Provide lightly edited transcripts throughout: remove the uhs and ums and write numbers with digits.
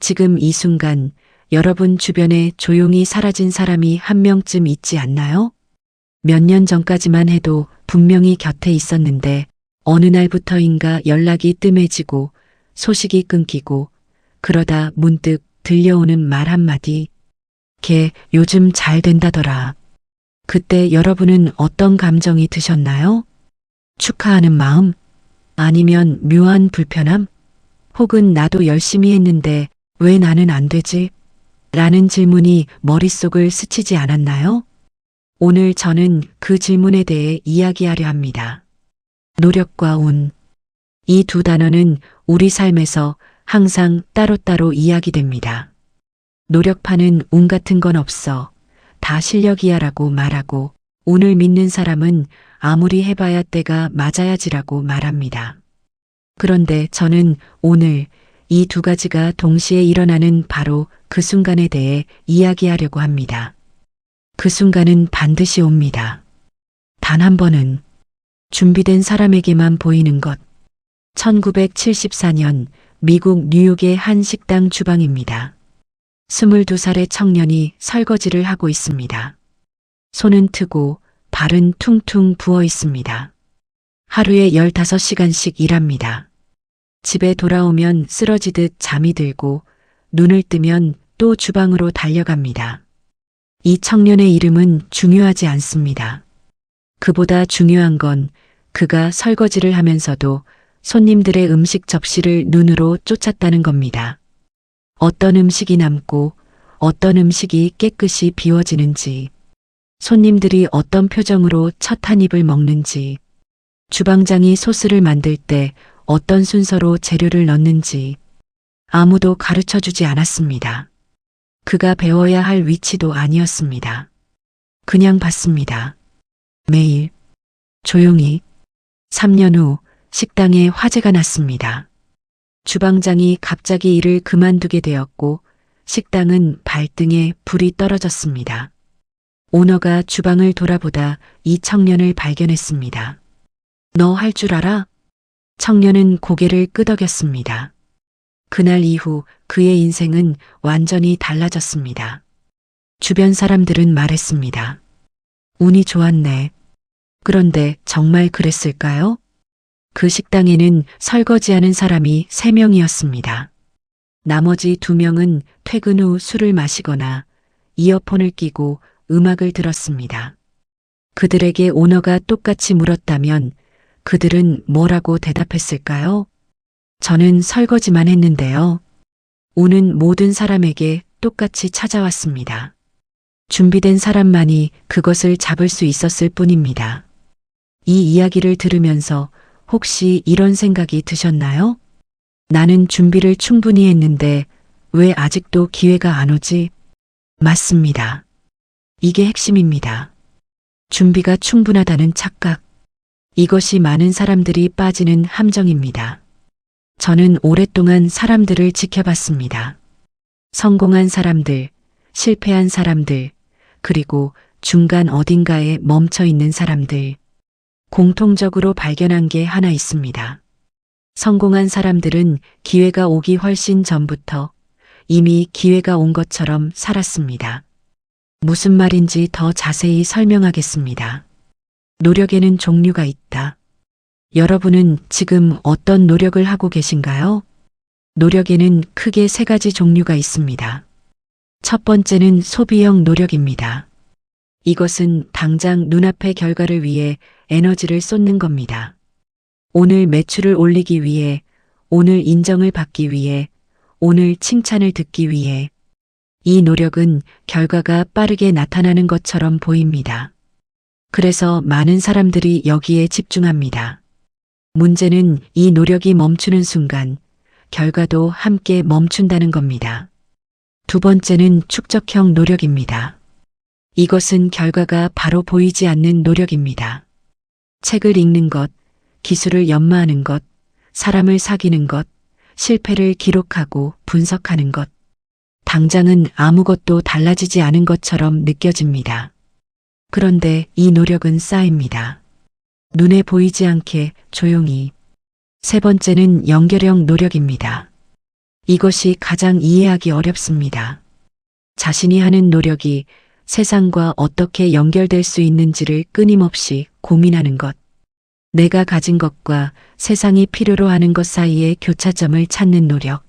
지금 이 순간 여러분 주변에 조용히 사라진 사람이 한 명쯤 있지 않나요? 몇 년 전까지만 해도 분명히 곁에 있었는데 어느 날부터인가 연락이 뜸해지고 소식이 끊기고 그러다 문득 들려오는 말 한마디. 걔 요즘 잘 된다더라. 그때 여러분은 어떤 감정이 드셨나요? 축하하는 마음? 아니면 묘한 불편함? 혹은 나도 열심히 했는데 왜 나는 안 되지? 라는 질문이 머릿속을 스치지 않았나요? 오늘 저는 그 질문에 대해 이야기하려 합니다. 노력과 운. 이 두 단어는 우리 삶에서 항상 따로따로 이야기됩니다. 노력파는 운 같은 건 없어. 다 실력이야라고 말하고 운을 믿는 사람은 아무리 해봐야 때가 맞아야지라고 말합니다. 그런데 저는 오늘 이 두 가지가 동시에 일어나는 바로 그 순간에 대해 이야기하려고 합니다. 그 순간은 반드시 옵니다. 단 한 번은 준비된 사람에게만 보이는 것. 1974년 미국 뉴욕의 한 식당 주방입니다. 22살의 청년이 설거지를 하고 있습니다. 손은 트고 발은 퉁퉁 부어 있습니다. 하루에 15시간씩 일합니다. 집에 돌아오면 쓰러지듯 잠이 들고 눈을 뜨면 또 주방으로 달려갑니다. 이 청년의 이름은 중요하지 않습니다. 그보다 중요한 건 그가 설거지를 하면서도 손님들의 음식 접시를 눈으로 쫓았다는 겁니다. 어떤 음식이 남고 어떤 음식이 깨끗이 비워지는지, 손님들이 어떤 표정으로 첫 한 입을 먹는지, 주방장이 소스를 만들 때 어떤 순서로 재료를 넣는지 아무도 가르쳐 주지 않았습니다. 그가 배워야 할 위치도 아니었습니다. 그냥 봤습니다. 매일 조용히. 3년 후 식당에 화재가 났습니다. 주방장이 갑자기 일을 그만두게 되었고 식당은 발등에 불이 떨어졌습니다. 오너가 주방을 돌아보다 이 청년을 발견했습니다. 너 할 줄 알아? 청년은 고개를 끄덕였습니다. 그날 이후 그의 인생은 완전히 달라졌습니다. 주변 사람들은 말했습니다. 운이 좋았네. 그런데 정말 그랬을까요? 그 식당에는 설거지하는 사람이 3명이었습니다. 나머지 2명은 퇴근 후 술을 마시거나 이어폰을 끼고 음악을 들었습니다. 그들에게 오너가 똑같이 물었다면 그들은 뭐라고 대답했을까요? 저는 설거지만 했는데요. 운은 모든 사람에게 똑같이 찾아왔습니다. 준비된 사람만이 그것을 잡을 수 있었을 뿐입니다. 이 이야기를 들으면서 혹시 이런 생각이 드셨나요? 나는 준비를 충분히 했는데 왜 아직도 기회가 안 오지? 맞습니다. 이게 핵심입니다. 준비가 충분하다는 착각. 이것이 많은 사람들이 빠지는 함정입니다. 저는 오랫동안 사람들을 지켜봤습니다. 성공한 사람들, 실패한 사람들, 그리고 중간 어딘가에 멈춰 있는 사람들. 공통적으로 발견한 게 하나 있습니다. 성공한 사람들은 기회가 오기 훨씬 전부터 이미 기회가 온 것처럼 살았습니다. 무슨 말인지 더 자세히 설명하겠습니다. 노력에는 종류가 있다. 여러분은 지금 어떤 노력을 하고 계신가요? 노력에는 크게 3가지 종류가 있습니다. 첫 번째는 소비형 노력입니다. 이것은 당장 눈앞의 결과를 위해 에너지를 쏟는 겁니다. 오늘 매출을 올리기 위해, 오늘 인정을 받기 위해, 오늘 칭찬을 듣기 위해. 이 노력은 결과가 빠르게 나타나는 것처럼 보입니다. 그래서 많은 사람들이 여기에 집중합니다. 문제는 이 노력이 멈추는 순간 결과도 함께 멈춘다는 겁니다. 두 번째는 축적형 노력입니다. 이것은 결과가 바로 보이지 않는 노력입니다. 책을 읽는 것, 기술을 연마하는 것, 사람을 사귀는 것, 실패를 기록하고 분석하는 것. 당장은 아무것도 달라지지 않은 것처럼 느껴집니다. 그런데 이 노력은 쌓입니다. 눈에 보이지 않게 조용히. 세 번째는 연결형 노력입니다. 이것이 가장 이해하기 어렵습니다. 자신이 하는 노력이 세상과 어떻게 연결될 수 있는지를 끊임없이 고민하는 것. 내가 가진 것과 세상이 필요로 하는 것 사이의 교차점을 찾는 노력.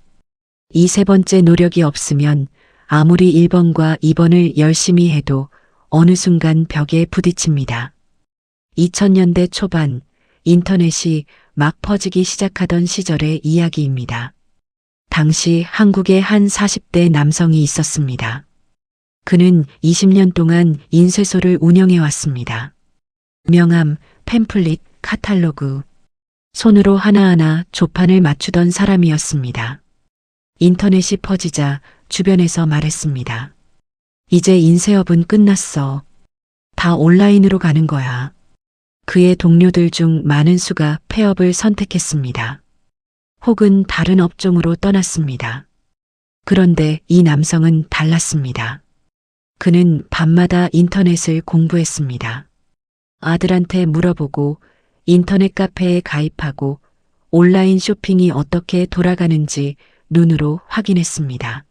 이 세 번째 노력이 없으면 아무리 1번과 2번을 열심히 해도 어느 순간 벽에 부딪힙니다. 2000년대 초반 인터넷이 막 퍼지기 시작하던 시절의 이야기입니다. 당시 한국에 한 40대 남성이 있었습니다. 그는 20년 동안 인쇄소를 운영해 왔습니다. 명함, 팸플릿, 카탈로그. 손으로 하나하나 조판을 맞추던 사람이었습니다. 인터넷이 퍼지자 주변에서 말했습니다. 이제 인쇄업은 끝났어. 다 온라인으로 가는 거야. 그의 동료들 중 많은 수가 폐업을 선택했습니다. 혹은 다른 업종으로 떠났습니다. 그런데 이 남성은 달랐습니다. 그는 밤마다 인터넷을 공부했습니다. 아들한테 물어보고 인터넷 카페에 가입하고 온라인 쇼핑이 어떻게 돌아가는지 눈으로 확인했습니다.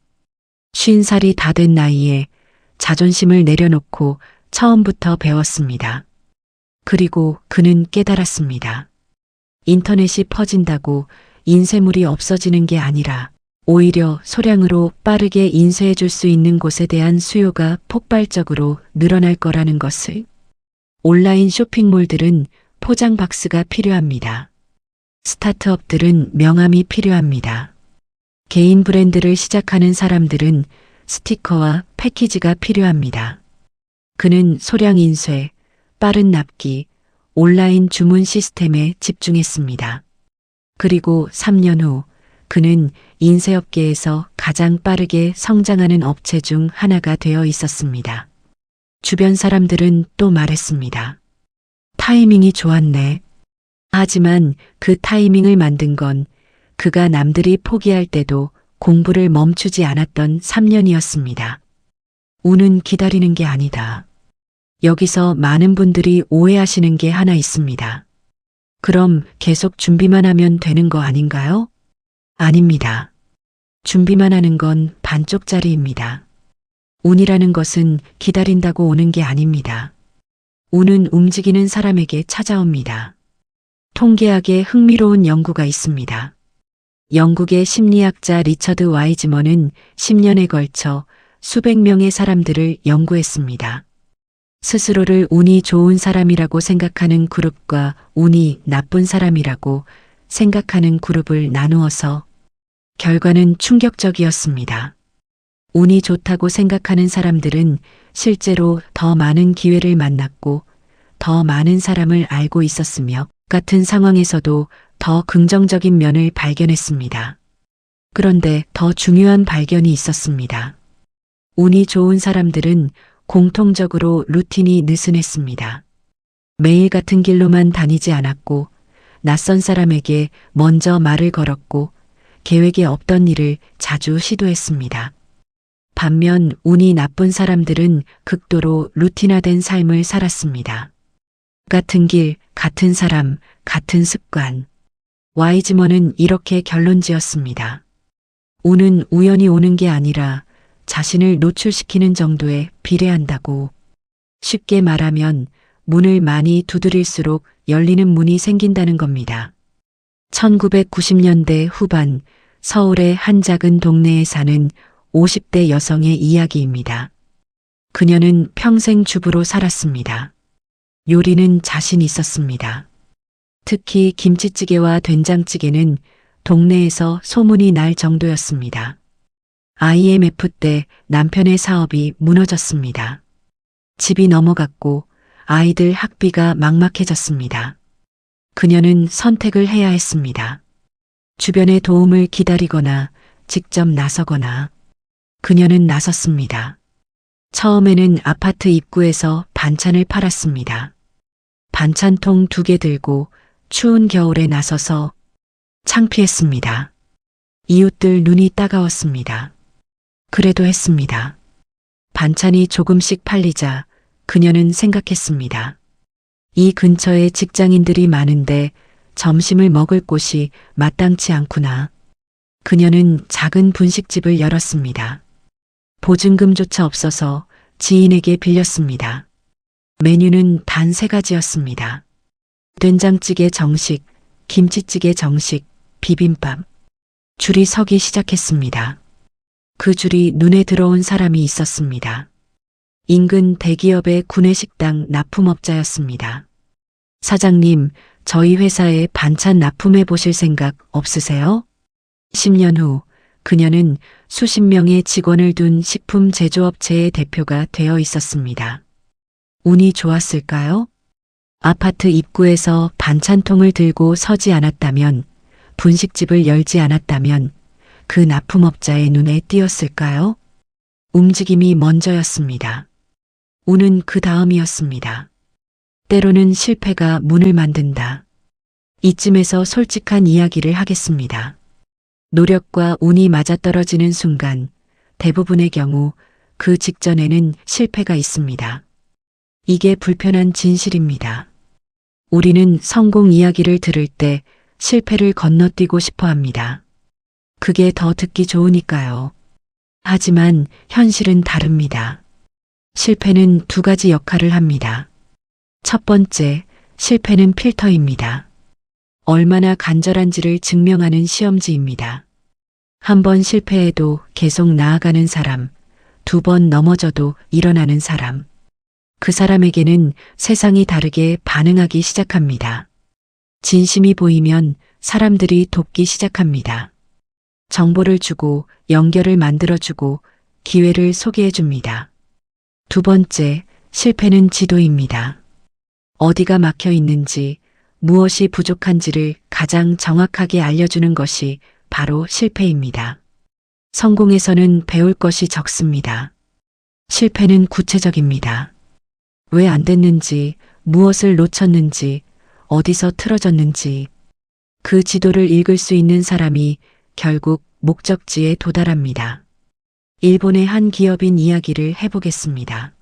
50살이 다 된 나이에 자존심을 내려놓고 처음부터 배웠습니다. 그리고 그는 깨달았습니다. 인터넷이 퍼진다고 인쇄물이 없어지는 게 아니라 오히려 소량으로 빠르게 인쇄해 줄 수 있는 곳에 대한 수요가 폭발적으로 늘어날 거라는 것을. 온라인 쇼핑몰들은 포장 박스가 필요합니다. 스타트업들은 명함이 필요합니다. 개인 브랜드를 시작하는 사람들은 스티커와 패키지가 필요합니다. 그는 소량 인쇄, 빠른 납기, 온라인 주문 시스템에 집중했습니다. 그리고 3년 후 그는 인쇄업계에서 가장 빠르게 성장하는 업체 중 하나가 되어 있었습니다. 주변 사람들은 또 말했습니다. 타이밍이 좋았네. 하지만 그 타이밍을 만든 건 그가 남들이 포기할 때도 공부를 멈추지 않았던 3년이었습니다. 운은 기다리는 게 아니다. 여기서 많은 분들이 오해하시는 게 하나 있습니다. 그럼 계속 준비만 하면 되는 거 아닌가요? 아닙니다. 준비만 하는 건 반쪽짜리입니다. 운이라는 것은 기다린다고 오는 게 아닙니다. 운은 움직이는 사람에게 찾아옵니다. 통계학에 흥미로운 연구가 있습니다. 영국의 심리학자 리처드 와이즈먼은 10년에 걸쳐 수백 명의 사람들을 연구했습니다. 스스로를 운이 좋은 사람이라고 생각하는 그룹과 운이 나쁜 사람이라고 생각하는 그룹을 나누어서 결과는 충격적이었습니다. 운이 좋다고 생각하는 사람들은 실제로 더 많은 기회를 만났고 더 많은 사람을 알고 있었으며 같은 상황에서도 더 긍정적인 면을 발견했습니다. 그런데 더 중요한 발견이 있었습니다. 운이 좋은 사람들은 공통적으로 루틴이 느슨했습니다. 매일 같은 길로만 다니지 않았고 낯선 사람에게 먼저 말을 걸었고 계획에 없던 일을 자주 시도했습니다. 반면 운이 나쁜 사람들은 극도로 루틴화된 삶을 살았습니다. 같은 길, 같은 사람, 같은 습관. 와이즈먼은 이렇게 결론지었습니다. 운은 우연히 오는 게 아니라 자신을 노출시키는 정도에 비례한다고. 쉽게 말하면 문을 많이 두드릴수록 열리는 문이 생긴다는 겁니다. 1990년대 후반 서울의 한 작은 동네에 사는 50대 여성의 이야기입니다. 그녀는 평생 주부로 살았습니다. 요리는 자신 있었습니다. 특히 김치찌개와 된장찌개는 동네에서 소문이 날 정도였습니다. IMF 때 남편의 사업이 무너졌습니다. 집이 넘어갔고 아이들 학비가 막막해졌습니다. 그녀는 선택을 해야 했습니다. 주변의 도움을 기다리거나 직접 나서거나. 그녀는 나섰습니다. 처음에는 아파트 입구에서 반찬을 팔았습니다. 반찬통 2개 들고 추운 겨울에 나서서 창피했습니다. 이웃들 눈이 따가웠습니다. 그래도 했습니다. 반찬이 조금씩 팔리자 그녀는 생각했습니다. 이 근처에 직장인들이 많은데 점심을 먹을 곳이 마땅치 않구나. 그녀는 작은 분식집을 열었습니다. 보증금조차 없어서 지인에게 빌렸습니다. 메뉴는 단 3가지였습니다. 된장찌개 정식, 김치찌개 정식, 비빔밥. 줄이 서기 시작했습니다. 그 줄이 눈에 들어온 사람이 있었습니다. 인근 대기업의 구내식당 납품업자였습니다. 사장님, 저희 회사에 반찬 납품해 보실 생각 없으세요? 10년 후 그녀는 수십 명의 직원을 둔 식품 제조업체의 대표가 되어 있었습니다. 운이 좋았을까요? 아파트 입구에서 반찬통을 들고 서지 않았다면, 분식집을 열지 않았다면 그 납품업자의 눈에 띄었을까요? 움직임이 먼저였습니다. 운은 그 다음이었습니다. 때로는 실패가 문을 만든다. 이쯤에서 솔직한 이야기를 하겠습니다. 노력과 운이 맞아떨어지는 순간, 대부분의 경우 그 직전에는 실패가 있습니다. 이게 불편한 진실입니다. 우리는 성공 이야기를 들을 때 실패를 건너뛰고 싶어 합니다. 그게 더 듣기 좋으니까요. 하지만 현실은 다릅니다. 실패는 2가지 역할을 합니다. 첫 번째, 실패는 필터입니다. 얼마나 간절한지를 증명하는 시험지입니다. 한 번 실패해도 계속 나아가는 사람, 2번 넘어져도 일어나는 사람. 그 사람에게는 세상이 다르게 반응하기 시작합니다. 진심이 보이면 사람들이 돕기 시작합니다. 정보를 주고 연결을 만들어주고 기회를 소개해줍니다. 2번째, 실패는 지도입니다. 어디가 막혀 있는지, 무엇이 부족한지를 가장 정확하게 알려주는 것이 바로 실패입니다. 성공에서는 배울 것이 적습니다. 실패는 구체적입니다. 왜 안 됐는지, 무엇을 놓쳤는지, 어디서 틀어졌는지. 그 지도를 읽을 수 있는 사람이 결국 목적지에 도달합니다. 일본의 한 기업인 이야기를 해보겠습니다.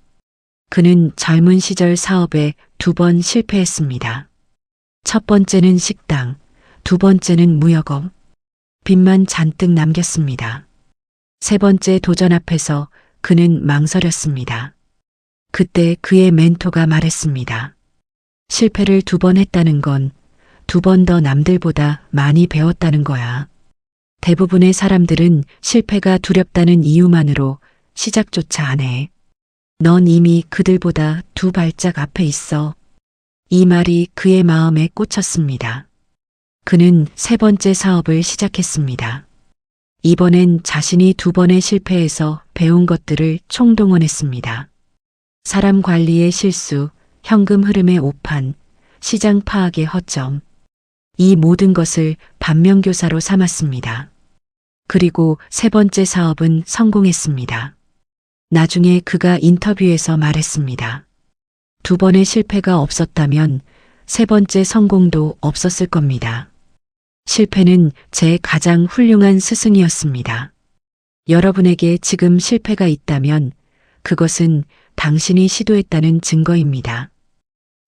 그는 젊은 시절 사업에 2번 실패했습니다. 첫 번째는 식당, 2번째는 무역업. 빚만 잔뜩 남겼습니다. 3번째 도전 앞에서 그는 망설였습니다. 그때 그의 멘토가 말했습니다. 실패를 2번 했다는 건 2번 더 남들보다 많이 배웠다는 거야. 대부분의 사람들은 실패가 두렵다는 이유만으로 시작조차 안 해. 넌 이미 그들보다 2발짝 앞에 있어. 이 말이 그의 마음에 꽂혔습니다. 그는 3번째 사업을 시작했습니다. 이번엔 자신이 2번의 실패에서 배운 것들을 총동원했습니다. 사람 관리의 실수, 현금 흐름의 오판, 시장 파악의 허점. 이 모든 것을 반면교사로 삼았습니다. 그리고 3번째 사업은 성공했습니다. 나중에 그가 인터뷰에서 말했습니다. 2번의 실패가 없었다면 3번째 성공도 없었을 겁니다. 실패는 제 가장 훌륭한 스승이었습니다. 여러분에게 지금 실패가 있다면 그것은 당신이 시도했다는 증거입니다.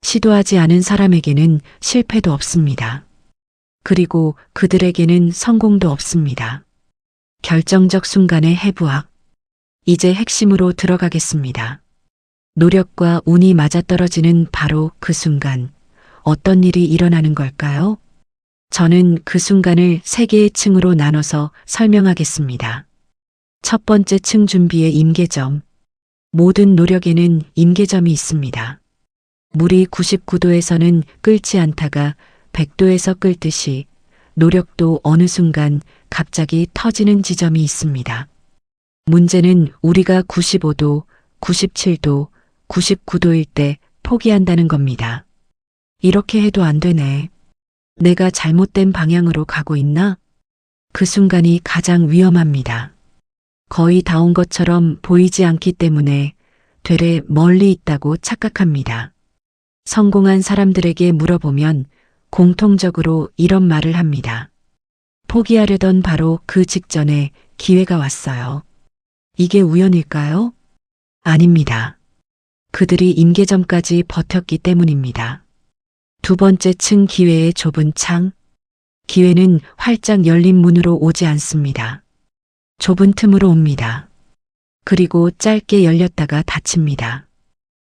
시도하지 않은 사람에게는 실패도 없습니다. 그리고 그들에게는 성공도 없습니다. 결정적 순간의 해부학. 이제 핵심으로 들어가겠습니다. 노력과 운이 맞아떨어지는 바로 그 순간, 어떤 일이 일어나는 걸까요? 저는 그 순간을 3개의 층으로 나눠서 설명하겠습니다. 첫 번째 층 준비의 임계점. 모든 노력에는 임계점이 있습니다. 물이 99도에서는 끓지 않다가 100도에서 끓듯이 노력도 어느 순간 갑자기 터지는 지점이 있습니다. 문제는 우리가 95도, 97도, 99도일 때 포기한다는 겁니다. 이렇게 해도 안 되네. 내가 잘못된 방향으로 가고 있나? 그 순간이 가장 위험합니다. 거의 다 온 것처럼 보이지 않기 때문에 되레 멀리 있다고 착각합니다. 성공한 사람들에게 물어보면 공통적으로 이런 말을 합니다. 포기하려던 바로 그 직전에 기회가 왔어요. 이게 우연일까요? 아닙니다. 그들이 임계점까지 버텼기 때문입니다. 2번째 층 기회의 좁은 창. 기회는 활짝 열린 문으로 오지 않습니다. 좁은 틈으로 옵니다. 그리고 짧게 열렸다가 닫힙니다.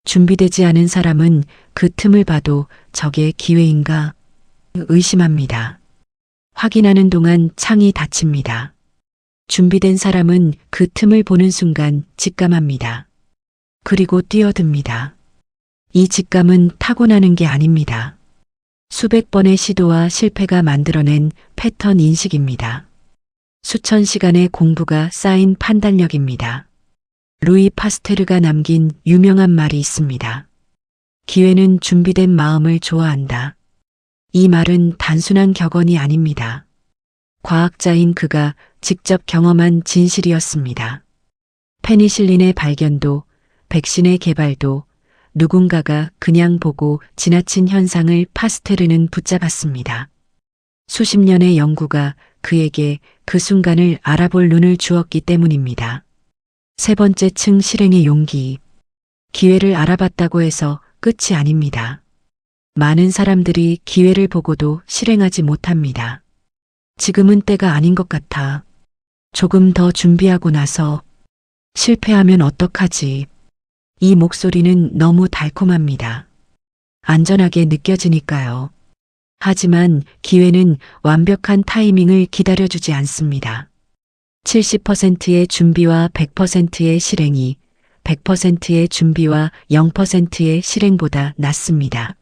준비되지 않은 사람은 그 틈을 봐도 저게 기회인가 의심합니다. 확인하는 동안 창이 닫힙니다. 준비된 사람은 그 틈을 보는 순간 직감합니다. 그리고 뛰어듭니다. 이 직감은 타고나는 게 아닙니다. 수백 번의 시도와 실패가 만들어낸 패턴 인식입니다. 수천 시간의 공부가 쌓인 판단력입니다. 루이 파스테르가 남긴 유명한 말이 있습니다. 기회는 준비된 마음을 좋아한다. 이 말은 단순한 격언이 아닙니다. 과학자인 그가 직접 경험한 진실이었습니다. 페니실린의 발견도, 백신의 개발도 누군가가 그냥 보고 지나친 현상을 파스테르는 붙잡았습니다. 수십 년의 연구가 그에게 그 순간을 알아볼 눈을 주었기 때문입니다. 세 번째 층 실행의 용기. 기회를 알아봤다고 해서 끝이 아닙니다. 많은 사람들이 기회를 보고도 실행하지 못합니다. 지금은 때가 아닌 것 같아. 조금 더 준비하고 나서 실패하면 어떡하지? 이 목소리는 너무 달콤합니다. 안전하게 느껴지니까요. 하지만 기회는 완벽한 타이밍을 기다려주지 않습니다. 70%의 준비와 100%의 실행이 100%의 준비와 0%의 실행보다 낫습니다.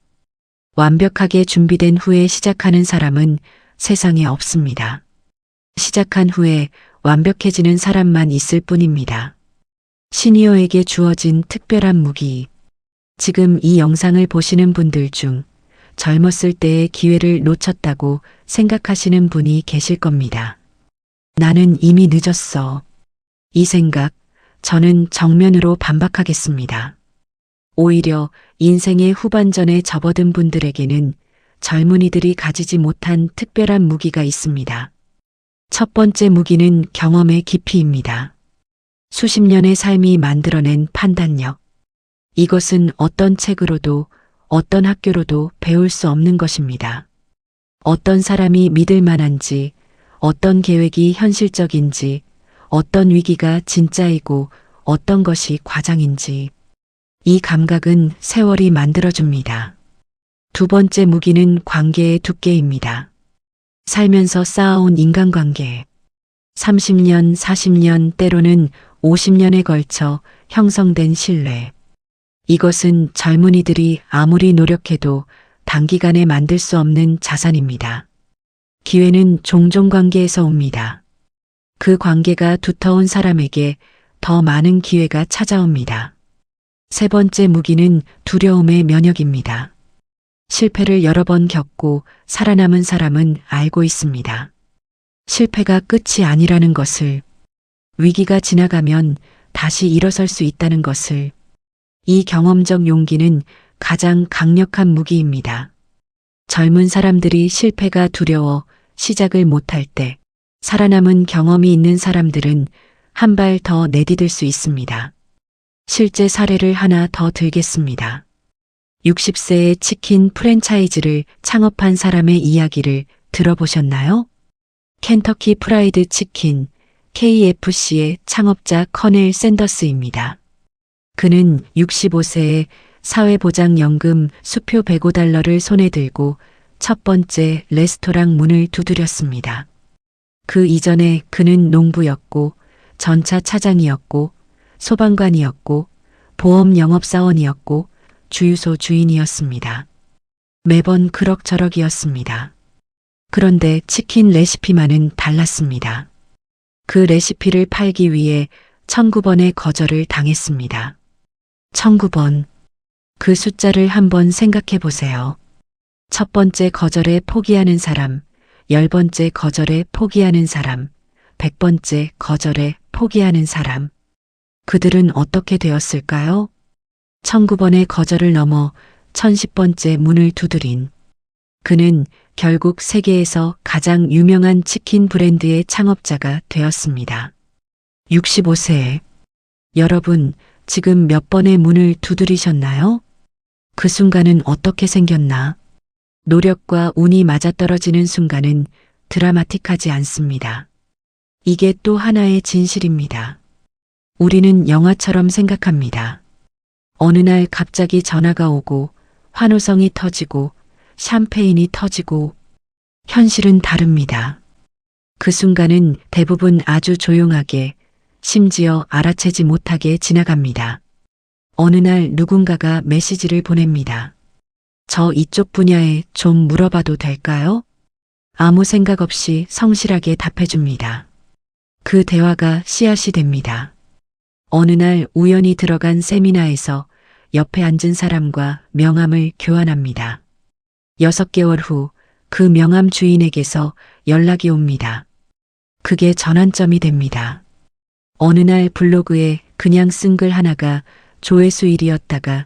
완벽하게 준비된 후에 시작하는 사람은 세상에 없습니다. 시작한 후에 완벽해지는 사람만 있을 뿐입니다. 시니어에게 주어진 특별한 무기. 지금 이 영상을 보시는 분들 중 젊었을 때의 기회를 놓쳤다고 생각하시는 분이 계실 겁니다. 나는 이미 늦었어. 이 생각, 저는 정면으로 반박하겠습니다. 오히려 인생의 후반전에 접어든 분들에게는 젊은이들이 가지지 못한 특별한 무기가 있습니다. 첫 번째 무기는 경험의 깊이입니다. 수십 년의 삶이 만들어낸 판단력. 이것은 어떤 책으로도 어떤 학교로도 배울 수 없는 것입니다. 어떤 사람이 믿을 만한지, 어떤 계획이 현실적인지, 어떤 위기가 진짜이고 어떤 것이 과장인지. 이 감각은 세월이 만들어줍니다. 두 번째 무기는 관계의 두께입니다. 살면서 쌓아온 인간관계. 30년, 40년, 때로는 50년에 걸쳐 형성된 신뢰. 이것은 젊은이들이 아무리 노력해도 단기간에 만들 수 없는 자산입니다. 기회는 종종 관계에서 옵니다. 그 관계가 두터운 사람에게 더 많은 기회가 찾아옵니다. 세 번째 무기는 두려움의 면역입니다. 실패를 여러 번 겪고 살아남은 사람은 알고 있습니다. 실패가 끝이 아니라는 것을, 위기가 지나가면 다시 일어설 수 있다는 것을. 이 경험적 용기는 가장 강력한 무기입니다. 젊은 사람들이 실패가 두려워 시작을 못할 때 살아남은 경험이 있는 사람들은 한 발 더 내디딜 수 있습니다. 실제 사례를 하나 더 들겠습니다. 60세의 치킨 프랜차이즈를 창업한 사람의 이야기를 들어보셨나요? 켄터키 프라이드 치킨, KFC의 창업자 커넬 샌더스입니다. 그는 65세에 사회보장연금 수표 $105를 손에 들고 첫 번째 레스토랑 문을 두드렸습니다. 그 이전에 그는 농부였고, 전차 차장이었고, 소방관이었고, 보험 영업사원이었고, 주유소 주인이었습니다. 매번 그럭저럭이었습니다. 그런데 치킨 레시피만은 달랐습니다. 그 레시피를 팔기 위해 19번의 거절을 당했습니다. 19번. 그 숫자를 한번 생각해 보세요. 첫 번째 거절에 포기하는 사람, 10번째 거절에 포기하는 사람, 100번째 거절에 포기하는 사람. 그들은 어떻게 되었을까요? 19번의 거절을 넘어 1010번째 문을 두드린 그는 결국 세계에서 가장 유명한 치킨 브랜드의 창업자가 되었습니다. 65세. 여러분, 지금 몇 번의 문을 두드리셨나요? 그 순간은 어떻게 생겼나? 노력과 운이 맞아떨어지는 순간은 드라마틱하지 않습니다. 이게 또 하나의 진실입니다. 우리는 영화처럼 생각합니다. 어느 날 갑자기 전화가 오고 환호성이 터지고 샴페인이 터지고 현실은 다릅니다. 그 순간은 대부분 아주 조용하게 심지어 알아채지 못하게 지나갑니다. 어느 날 누군가가 메시지를 보냅니다. 저 이쪽 분야에 좀 물어봐도 될까요? 아무 생각 없이 성실하게 답해줍니다. 그 대화가 씨앗이 됩니다. 어느 날 우연히 들어간 세미나에서 옆에 앉은 사람과 명함을 교환합니다. 6개월 후 그 명함 주인에게서 연락이 옵니다. 그게 전환점이 됩니다. 어느 날 블로그에 그냥 쓴 글 하나가 조회수 1위였다가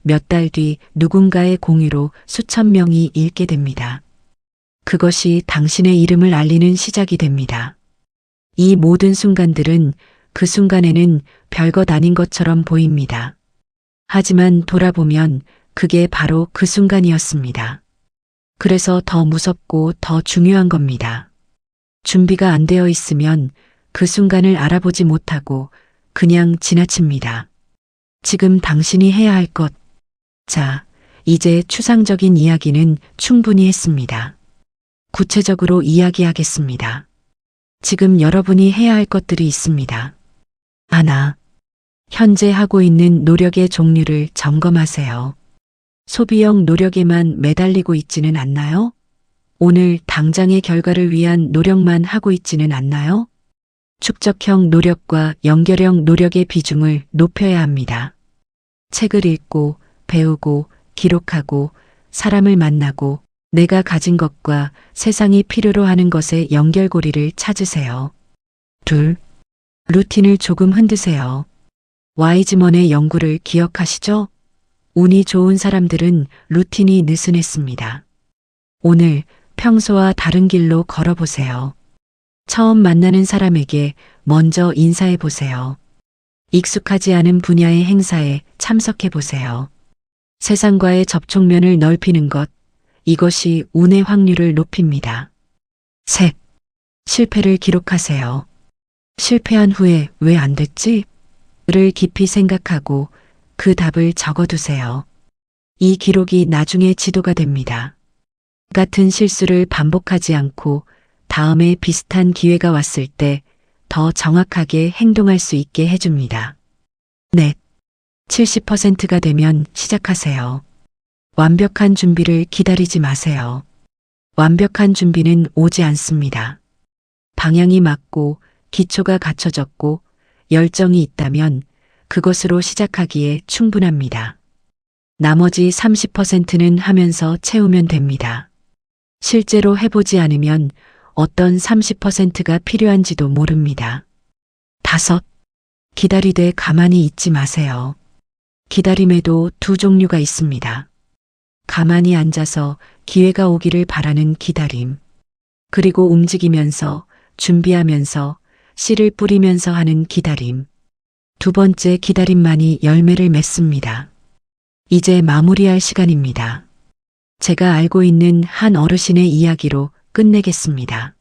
몇 달 뒤 누군가의 공유로 수천 명이 읽게 됩니다. 그것이 당신의 이름을 알리는 시작이 됩니다. 이 모든 순간들은 그 순간에는 별것 아닌 것처럼 보입니다. 하지만 돌아보면 그게 바로 그 순간이었습니다. 그래서 더 무섭고 더 중요한 겁니다. 준비가 안 되어 있으면 그 순간을 알아보지 못하고 그냥 지나칩니다. 지금 당신이 해야 할 것. 자, 이제 추상적인 이야기는 충분히 했습니다. 구체적으로 이야기하겠습니다. 지금 여러분이 해야 할 것들이 있습니다. 하나, 현재 하고 있는 노력의 종류를 점검하세요. 소비형 노력에만 매달리고 있지는 않나요? 오늘 당장의 결과를 위한 노력만 하고 있지는 않나요? 축적형 노력과 연결형 노력의 비중을 높여야 합니다. 책을 읽고, 배우고, 기록하고, 사람을 만나고, 내가 가진 것과 세상이 필요로 하는 것의 연결고리를 찾으세요. 둘, 루틴을 조금 흔드세요. 와이즈먼의 연구를 기억하시죠? 운이 좋은 사람들은 루틴이 느슨했습니다. 오늘 평소와 다른 길로 걸어보세요. 처음 만나는 사람에게 먼저 인사해 보세요. 익숙하지 않은 분야의 행사에 참석해 보세요. 세상과의 접촉면을 넓히는 것, 이것이 운의 확률을 높입니다. 셋, 실패를 기록하세요. 실패한 후에 왜 안 됐지? 를 깊이 생각하고 그 답을 적어두세요. 이 기록이 나중에 지도가 됩니다. 같은 실수를 반복하지 않고 다음에 비슷한 기회가 왔을 때 더 정확하게 행동할 수 있게 해줍니다. 넷, 70%가 되면 시작하세요. 완벽한 준비를 기다리지 마세요. 완벽한 준비는 오지 않습니다. 방향이 맞고 기초가 갖춰졌고 열정이 있다면 그것으로 시작하기에 충분합니다. 나머지 30%는 하면서 채우면 됩니다. 실제로 해보지 않으면 어떤 30%가 필요한지도 모릅니다. 다섯, 기다리되 가만히 있지 마세요. 기다림에도 두 종류가 있습니다. 가만히 앉아서 기회가 오기를 바라는 기다림, 그리고 움직이면서 준비하면서 씨를 뿌리면서 하는 기다림. 두 번째 기다림만이 열매를 맺습니다. 이제 마무리할 시간입니다. 제가 알고 있는 한 어르신의 이야기로 끝내겠습니다.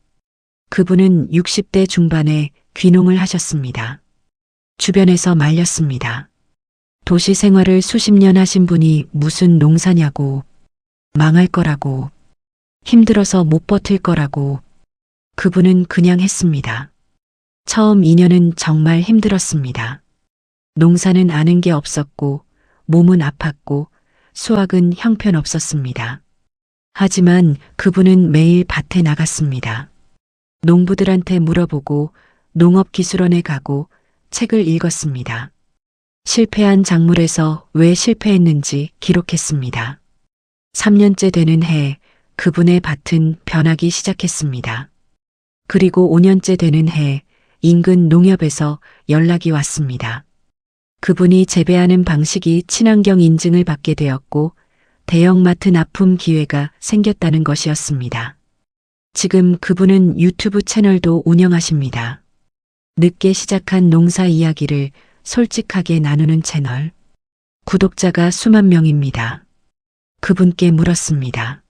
그분은 60대 중반에 귀농을 하셨습니다. 주변에서 말렸습니다. 도시 생활을 수십 년 하신 분이 무슨 농사냐고, 망할 거라고, 힘들어서 못 버틸 거라고. 그분은 그냥 했습니다. 처음 2년은 정말 힘들었습니다. 농사는 아는 게 없었고, 몸은 아팠고, 수확은 형편없었습니다. 하지만 그분은 매일 밭에 나갔습니다. 농부들한테 물어보고 농업기술원에 가고 책을 읽었습니다. 실패한 작물에서 왜 실패했는지 기록했습니다. 3년째 되는 해 그분의 밭은 변하기 시작했습니다. 그리고 5년째 되는 해 인근 농협에서 연락이 왔습니다. 그분이 재배하는 방식이 친환경 인증을 받게 되었고 대형마트 납품 기회가 생겼다는 것이었습니다. 지금 그분은 유튜브 채널도 운영하십니다. 늦게 시작한 농사 이야기를 솔직하게 나누는 채널. 구독자가 수만 명입니다. 그분께 물었습니다.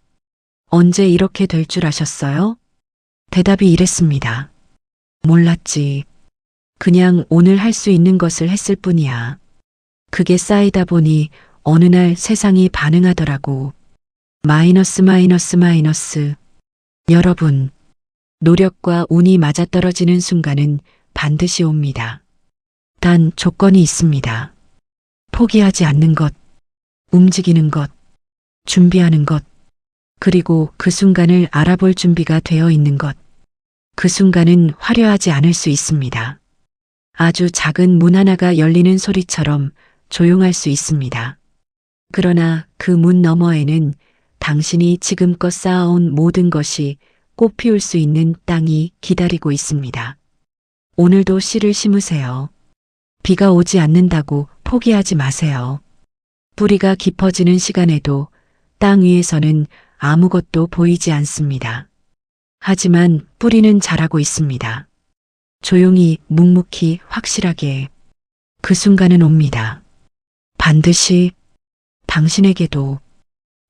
언제 이렇게 될 줄 아셨어요? 대답이 이랬습니다. 몰랐지. 그냥 오늘 할 수 있는 것을 했을 뿐이야. 그게 쌓이다 보니 어느 날 세상이 반응하더라고. 마이너스 마이너스 마이너스. 여러분, 노력과 운이 맞아떨어지는 순간은 반드시 옵니다. 단 조건이 있습니다. 포기하지 않는 것, 움직이는 것, 준비하는 것, 그리고 그 순간을 알아볼 준비가 되어 있는 것. 그 순간은 화려하지 않을 수 있습니다. 아주 작은 문 하나가 열리는 소리처럼 조용할 수 있습니다. 그러나 그 문 너머에는 당신이 지금껏 쌓아온 모든 것이 꽃 피울 수 있는 땅이 기다리고 있습니다. 오늘도 씨를 심으세요. 비가 오지 않는다고 포기하지 마세요. 뿌리가 깊어지는 시간에도 땅 위에서는 아무것도 보이지 않습니다. 하지만 뿌리는 자라고 있습니다. 조용히, 묵묵히, 확실하게. 그 순간은 옵니다. 반드시 당신에게도.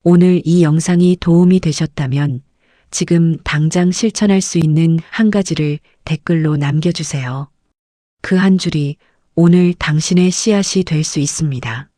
오늘 이 영상이 도움이 되셨다면 지금 당장 실천할 수 있는 한 가지를 댓글로 남겨주세요. 그 한 줄이 오늘 당신의 씨앗이 될 수 있습니다.